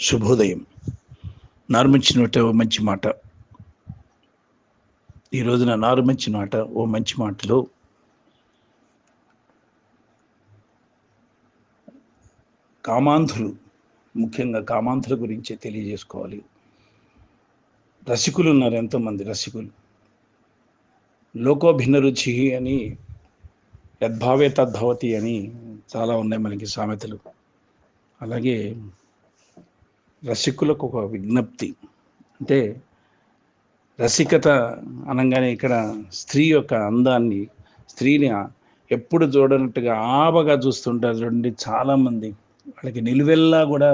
శుభోదయం. నారుమంచి నోట ఓ మంచి మాట. ఈ రోజున నారుమంచి మాట ఓ మంచి మాటలో కామాంధులు, ముఖ్యంగా కామాంధుల గురించి తెలియజేసుకోవాలి. రసికులు ఉన్నారు, ఎంతోమంది రసికులు. లోకో భిన్న రుచి అని, యద్భావే తద్భవతి అని చాలా ఉన్నాయి మనకి సామెతలు. అలాగే రసికులకు ఒక విజ్ఞప్తి, అంటే రసికత అనగానే ఇక్కడ స్త్రీ యొక్క అందాన్ని, స్త్రీని ఎప్పుడు చూడనట్టుగా ఆబగా చూస్తుంటారు చూడండి చాలామంది. వాళ్ళకి నిలువెల్లా కూడా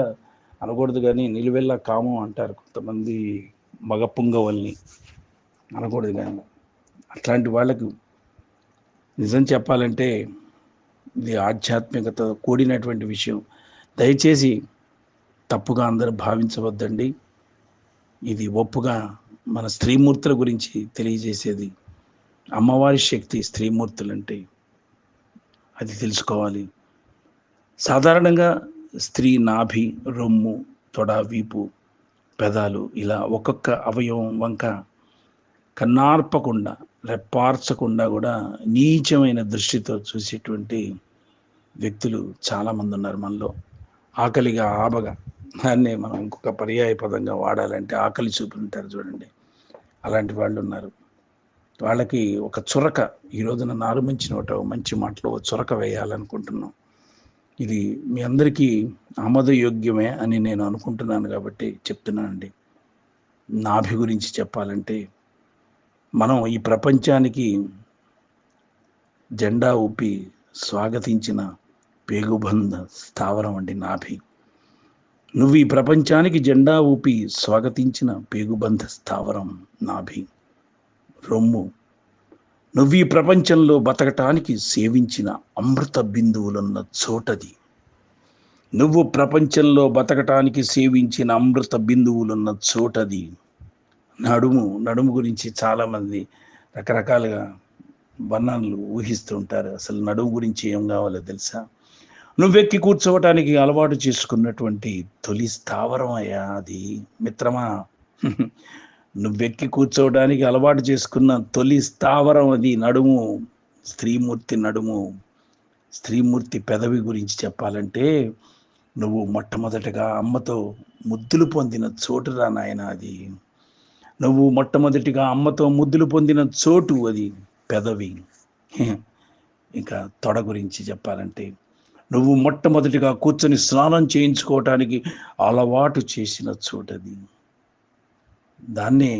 అనకూడదు, కానీ నిలువెల్లా కామం అంటారు కొంతమంది మగ పుంగవల్ని, అనకూడదు. కానీ అట్లాంటి వాళ్ళకు నిజం చెప్పాలంటే ఇది ఆధ్యాత్మికత కూడినటువంటి విషయం. దయచేసి తప్పుగా అందరూ భావించవద్దండి. ఇది ఒప్పుగా మన స్త్రీమూర్తుల గురించి తెలియజేసేది. అమ్మవారి శక్తి స్త్రీమూర్తులంటే అది తెలుసుకోవాలి. సాధారణంగా స్త్రీ నాభి, రొమ్ము, తొడ, వీపు, పెదాలు ఇలా ఒక్కొక్క అవయవం వంక కన్నార్పకుండా, రెప్పార్చకుండా కూడా నీచమైన దృష్టితో చూసేటువంటి వ్యక్తులు చాలామంది ఉన్నారు మనలో. ఆకలిగా ఆబగా, దాన్నే మనం ఇంకొక పర్యాయ పదంగా వాడాలంటే ఆకలి చూపుంటారు చూడండి, అలాంటి వాళ్ళు ఉన్నారు. వాళ్ళకి ఒక చురక, ఈ రోజున నారుమంచి నోట మంచి మాటలో చురక వేయాలనుకుంటున్నాం. ఇది మీ అందరికీ ఆమోదయోగ్యమే అని నేను అనుకుంటున్నాను కాబట్టి చెప్తున్నానండి. నాభి గురించి చెప్పాలంటే, మనం ఈ ప్రపంచానికి జెండా ఊపి స్వాగతించిన పేగుబంధ స్థావరం అండి నాభి. నువ్వు ఈ ప్రపంచానికి జెండా ఊపి స్వాగతించిన పేగుబంధ స్థావరం నాభి. రొమ్ము, నువ్వు ఈ ప్రపంచంలో బతకటానికి సేవించిన అమృత బిందువులున్న చోటది. నువ్వు ప్రపంచంలో బతకటానికి సేవించిన అమృత బిందువులున్న చోటది. నడుము గురించి చాలామంది రకరకాలుగా వర్ణనలు ఊహిస్తూ ఉంటారు. అసలు నడుము గురించి ఏం కావాలో తెలుసా? నువ్వెక్కి కూర్చోవటానికి అలవాటు చేసుకున్నటువంటి తొలి స్థావరం అయ్యా అది, మిత్రమా. నువ్వెక్కి కూర్చోవడానికి అలవాటు చేసుకున్న తొలి స్థావరం అది నడుము. స్త్రీమూర్తి నడుము, స్త్రీమూర్తి పెదవి గురించి చెప్పాలంటే, నువ్వు మొట్టమొదటగా అమ్మతో ముద్దులు పొందిన చోటురా నాయన అది. నువ్వు మొట్టమొదటిగా అమ్మతో ముద్దులు పొందిన చోటు అది పెదవి. ఇంకా తొడ గురించి చెప్పాలంటే, నువ్వు మొట్టమొదటిగా కూర్చొని స్నానం చేయించుకోవటానికి అలవాటు చేసిన చోటది. దాన్నే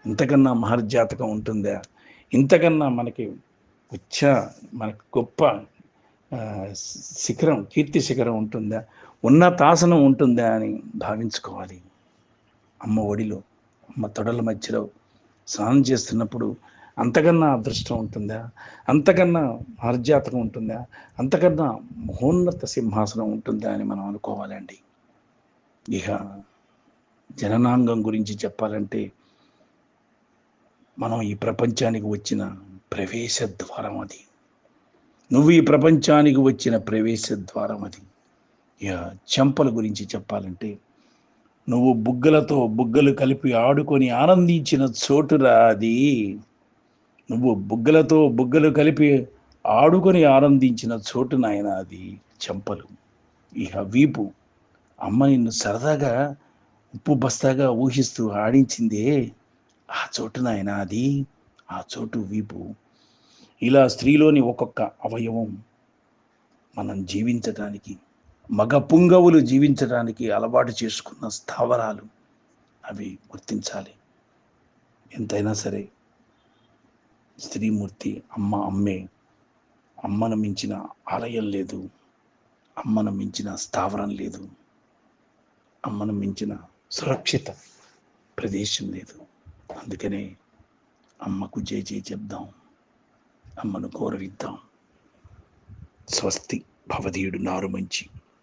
ఇంతకన్నా మహర్జాతకం ఉంటుందా? ఇంతకన్నా మనకి గొప్ప శిఖరం, కీర్తి శిఖరం ఉంటుందా? ఉన్నతాసనం ఉంటుందా అని భావించుకోవాలి. అమ్మ ఒడిలో, అమ్మ తొడల మధ్యలో స్నానం చేస్తున్నప్పుడు అంతకన్నా అదృష్టం ఉంటుందా? అంతకన్నా మహర్జాతకం ఉంటుందా? అంతకన్నా మహోన్నత సింహాసనం ఉంటుందా అని మనం అనుకోవాలండి. ఇక జననాంగం గురించి చెప్పాలంటే, మనం ఈ ప్రపంచానికి వచ్చిన ప్రవేశ ద్వారం అది. నువ్వు ఈ ప్రపంచానికి వచ్చిన ప్రవేశ ద్వారం అది. ఇక చెంపల గురించి చెప్పాలంటే, నువ్వు బుగ్గలతో బుగ్గలు కలిపి ఆడుకొని ఆనందించిన చోటురా అది. నువ్వు బుగ్గలతో బుగ్గలు కలిపి ఆడుకొని ఆనందించిన చోటు నాయన అది చెంపలు. ఇక వీపు, అమ్మ నిన్ను సరదాగా ఉప్పు బస్తాగా ఊహిస్తూ ఆడించిందే ఆ చోటు నాయన అది, ఆ చోటు వీపు. ఇలా స్త్రీలోని ఒక్కొక్క అవయవం మనం జీవించటానికి, మగ పుంగవులు జీవించడానికి అలవాటు చేసుకున్న స్థావరాలు అవి గుర్తించాలి. ఎంతైనా సరే స్త్రీమూర్తి అమ్మే. అమ్మను మించిన ఆలయం లేదు, అమ్మను మించిన స్థావరం లేదు, అమ్మను మించిన సురక్షిత ప్రదేశం లేదు. అందుకనే అమ్మకు జై జై చెప్దాం, అమ్మను గౌరవిద్దాం. స్వస్తి. భవదీయుడు నారుమంచి.